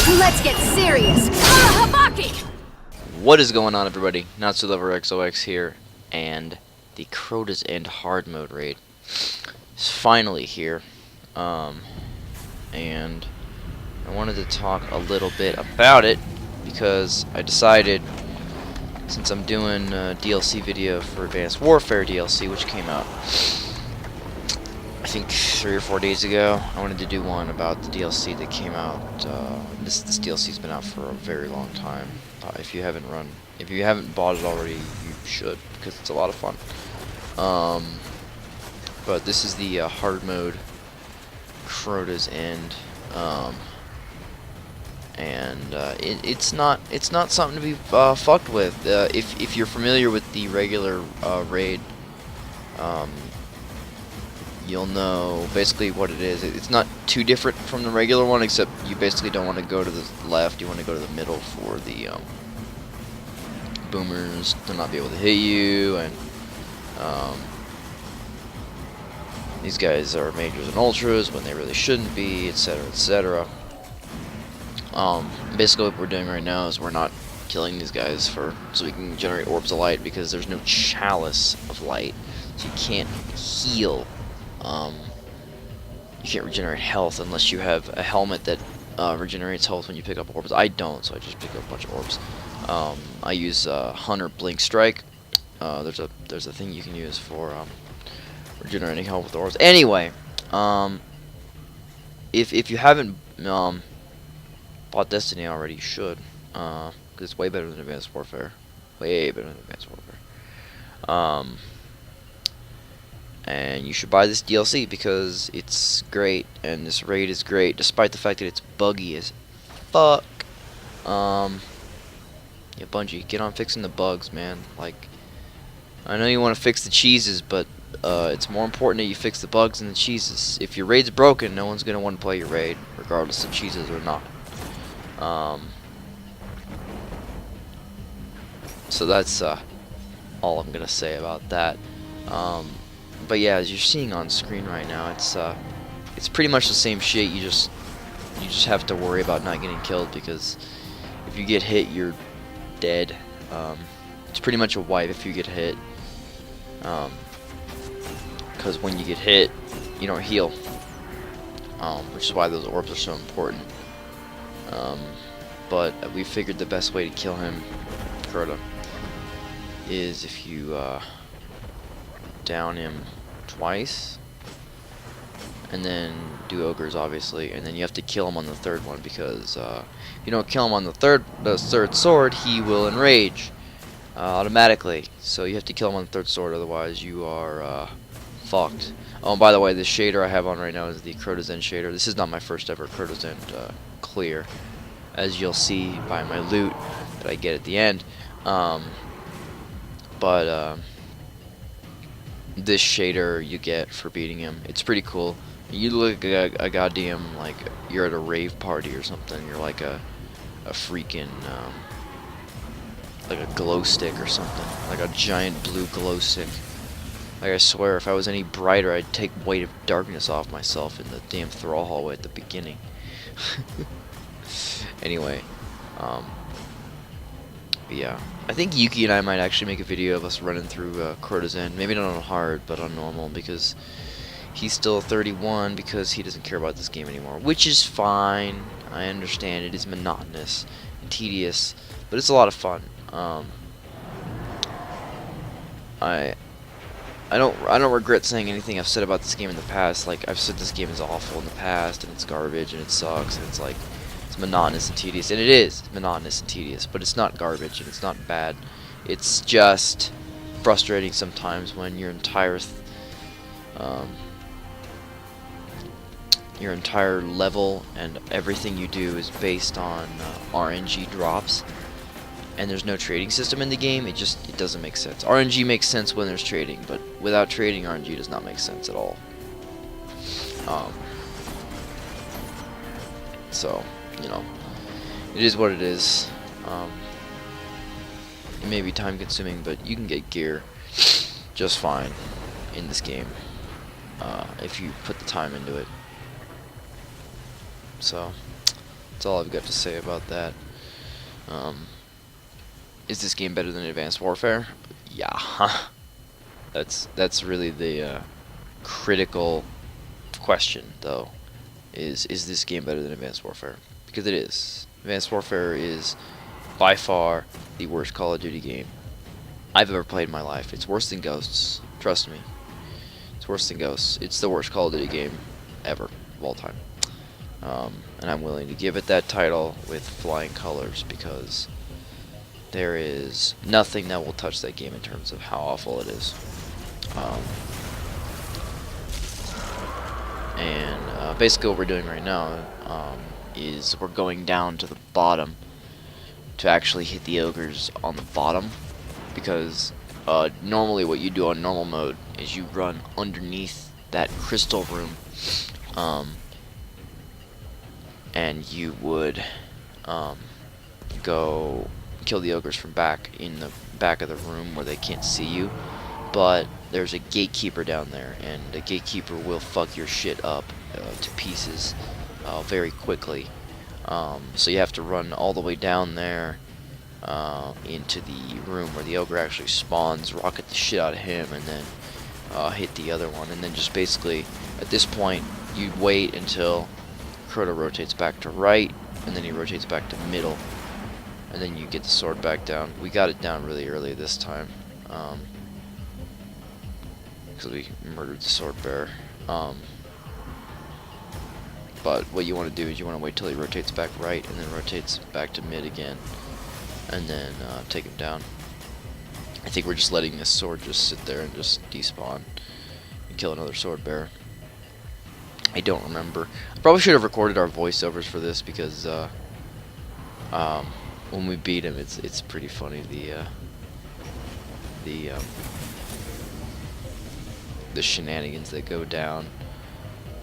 Let's get serious. Habaki! What is going on, everybody? NotSoLoverXOX here, and the Crota's End hard mode raid is finally here. And I wanted to talk a little bit about it because I decided, since I'm doing a DLC video for Advanced Warfare DLC, which came out I think 3 or 4 days ago, I wanted to do one about the DLC that came out. This DLC's been out for a very long time. If you haven't bought it already, you should, because it's a lot of fun. But this is the hard mode Crota's End, it's not something to be fucked with. If you're familiar with the regular raid, you'll know basically what it is. It's not too different from the regular one, except you basically don't want to go to the left, you want to go to the middle for the boomers to not be able to hit you, and these guys are majors and ultras when they really shouldn't be, etc., etc. Basically what we're doing right now is we're not killing these guys so we can generate orbs of light, because there's no chalice of light, so you can't heal. You can't regenerate health unless you have a helmet that regenerates health when you pick up orbs. I don't, so I just pick up a bunch of orbs. I use Hunter Blink Strike. There's a thing you can use for regenerating health with orbs. Anyway, if you haven't bought Destiny already, you should, because it's way better than Advanced Warfare. Way better than Advanced Warfare. And you should buy this DLC because it's great, and this raid is great, despite the fact that it's buggy as fuck. Yeah, Bungie, get on fixing the bugs, man. Like, I know you want to fix the cheeses, but it's more important that you fix the bugs than the cheeses. If your raid's broken, no one's gonna want to play your raid, regardless of cheeses or not. So that's all I'm gonna say about that. But yeah, as you're seeing on screen right now, it's pretty much the same shit. You just have to worry about not getting killed, because if you get hit, you're dead. It's pretty much a wipe if you get hit. Because when you get hit, you don't heal. Which is why those orbs are so important. But we figured the best way to kill him, Crota, is if you down him twice, and then do ogres, obviously, and then you have to kill him on the third one, because if you don't kill him on the third sword, he will enrage automatically. So you have to kill him on the third sword, otherwise you are fucked. Oh, and by the way, the shader I have on right now is the Crota's End shader. This is not my first ever Crota's End clear, as you'll see by my loot that I get at the end. This shader you get for beating him. It's pretty cool. You look like a goddamn, like you're at a rave party or something. You're like a freaking like a glow stick or something, like a giant blue glow stick. Like, I swear, if I was any brighter, I'd take Weight of Darkness off myself in the damn thrall hallway at the beginning. Anyway, yeah, I think Yuki and I might actually make a video of us running through Crota's End. Maybe not on hard, but on normal, because he's still 31, because he doesn't care about this game anymore, which is fine. I understand it is monotonous and tedious, but it's a lot of fun. I don't regret saying anything I've said about this game in the past. Like, I've said this game is awful in the past, and it's garbage, and it sucks, and it's like, it's monotonous and tedious, and it is monotonous and tedious, but it's not garbage, and it's not bad. It's just frustrating sometimes when your entire level and everything you do is based on RNG drops, and there's no trading system in the game. It doesn't make sense. RNG makes sense when there's trading, but without trading, RNG does not make sense at all. So, you know, it is what it is. It may be time consuming, but you can get gear just fine in this game if you put the time into it. So, That's all I've got to say about that. Is this game better than Advanced Warfare? Yeah. That's really the critical question, though. Is this game better than Advanced Warfare? Because it is. Advanced Warfare is by far the worst Call of Duty game I've ever played in my life. It's worse than Ghosts. Trust me. It's worse than Ghosts. It's the worst Call of Duty game ever of all time. And I'm willing to give it that title with flying colors because there is nothing that will touch that game in terms of how awful it is. Basically what we're doing right now is we're going down to the bottom to actually hit the ogres on the bottom, because normally what you do on normal mode is you run underneath that crystal room, and you would go kill the ogres from back in the back of the room where they can't see you. But there's a gatekeeper down there, and the gatekeeper will fuck your shit up to pieces very quickly. So you have to run all the way down there into the room where the ogre actually spawns, rocket the shit out of him, and then hit the other one. And then just basically, at this point, you wait until Crota rotates back to right, and then he rotates back to middle, and then you get the sword back down. We got it down really early this time, because we murdered the sword bearer. But what you want to do is you want to wait till he rotates back right, and then rotates back to mid again, and then take him down. I think we're just letting this sword just sit there and just despawn and kill another sword bearer. I don't remember. I probably should have recorded our voiceovers for this, because when we beat him, it's pretty funny. The shenanigans that go down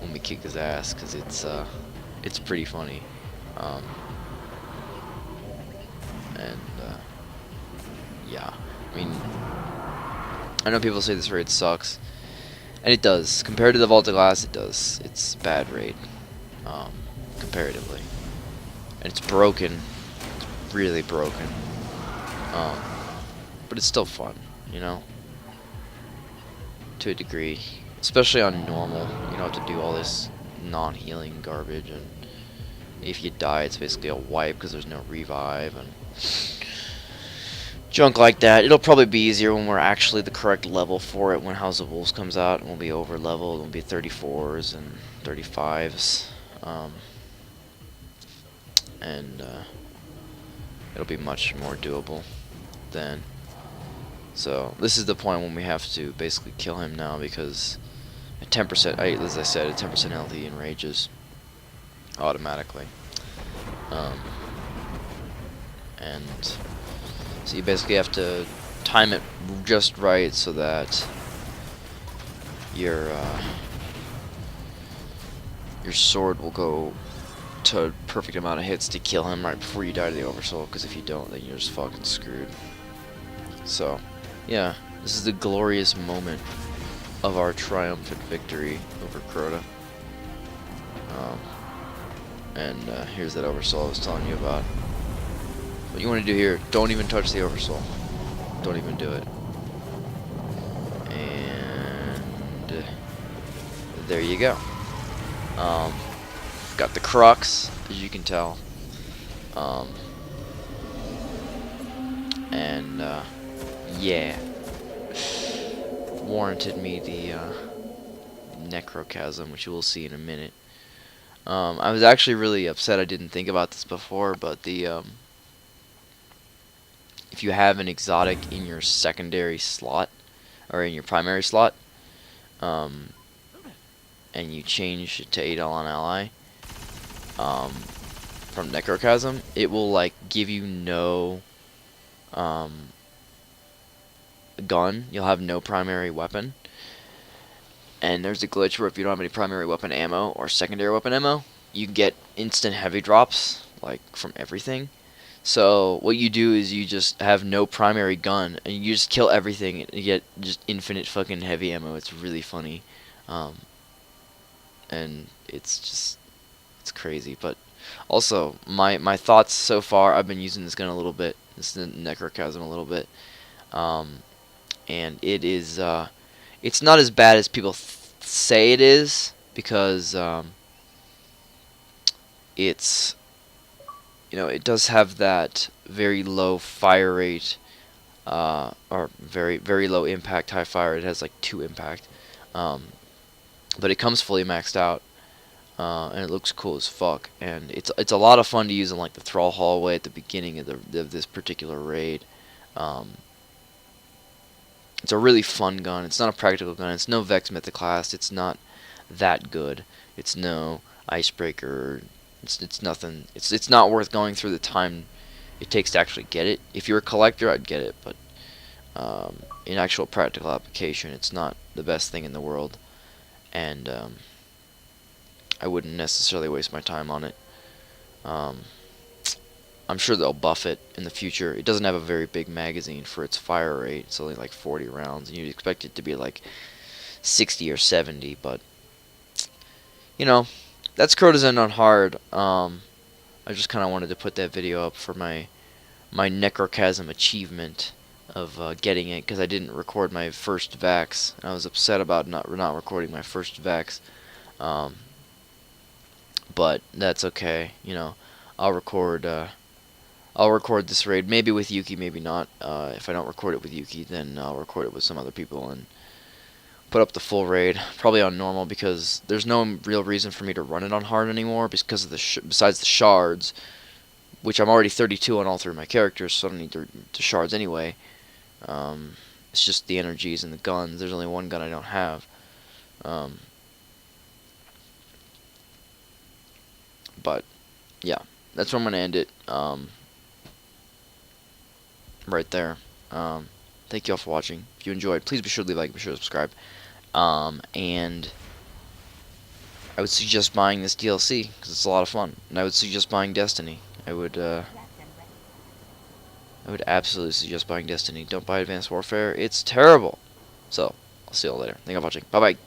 when we kick his ass, because it's pretty funny. Yeah, I mean, I know people say this raid sucks, and it does. Compared to the Vault of Glass, it does. It's a bad raid, comparatively. And it's broken. It's really broken. But it's still fun, you know? To a degree. Especially on normal. You don't have to do all this non-healing garbage, and if you die, it's basically a wipe because there's no revive and junk like that. It'll probably be easier when we're actually the correct level for it when House of Wolves comes out, and we'll be over leveled. We'll be 34s and 35s, and it'll be much more doable then. So this is the point when we have to basically kill him now, because at 10%, as I said, at 10% health he enrages automatically. And so you basically have to time it just right so that your sword will go to a perfect amount of hits to kill him right before you die to the Oversoul, because if you don't, then you're just fucking screwed. So, yeah, this is the glorious moment of our triumphant victory over Crota. And here's that Oversoul I was telling you about. What you want to do here, don't even touch the Oversoul. Don't even do it. And there you go. Got the Crux, as you can tell. And yeah, warranted me the Necrochasm, which you will see in a minute. I was actually really upset I didn't think about this before, but the if you have an exotic in your secondary slot, or in your primary slot, and you change it to 8L on ally, from Necrochasm, it will like give you no gun. You'll have no primary weapon, and there's a glitch where if you don't have any primary weapon ammo or secondary weapon ammo, you get instant heavy drops like from everything. So what you do is you just have no primary gun, and you just kill everything, and you get just infinite fucking heavy ammo. It's really funny, and it's crazy. But Also, my thoughts so far, I've been using this gun a little bit, this Necrochasm a little bit, and it is, it's not as bad as people say it is, because it's, it does have that very low fire rate, or very low impact, high fire. It has like 2 impact, but it comes fully maxed out, and it looks cool as fuck. And it's a lot of fun to use in like the Thrall hallway at the beginning of this particular raid. It's a really fun gun. It's not a practical gun. It's no Vex Mythoclast. It's not that good. It's no Icebreaker. It's nothing. It's not worth going through the time it takes to actually get it. If you're a collector, I'd get it, but in actual practical application, it's not the best thing in the world, and I wouldn't necessarily waste my time on it. I'm sure they'll buff it in the future. It doesn't have a very big magazine for its fire rate. It's only like 40 rounds, and you'd expect it to be like 60 or 70, but that's Crota's End on hard. I just kind of wanted to put that video up for my Necrochasm achievement of getting it, because I didn't record my first Vax. I was upset about not recording my first Vax, but that's okay. I'll record this raid, maybe with Yuki, maybe not. If I don't record it with Yuki, then I'll record it with some other people and put up the full raid, probably on normal, because there's no real reason for me to run it on hard anymore, because of besides the shards, which I'm already 32 on all 3 of my characters, so I don't need the shards anyway. It's just the energies and the guns. There's only one gun I don't have. But yeah, that's where I'm gonna end it. Right there. Thank you all for watching. If you enjoyed, please be sure to leave a like, be sure to subscribe. And I would suggest buying this DLC, because it's a lot of fun. And I would suggest buying Destiny. I would absolutely suggest buying Destiny. Don't buy Advanced Warfare. It's terrible. So, I'll see you all later. Thank you all for watching. Bye-bye.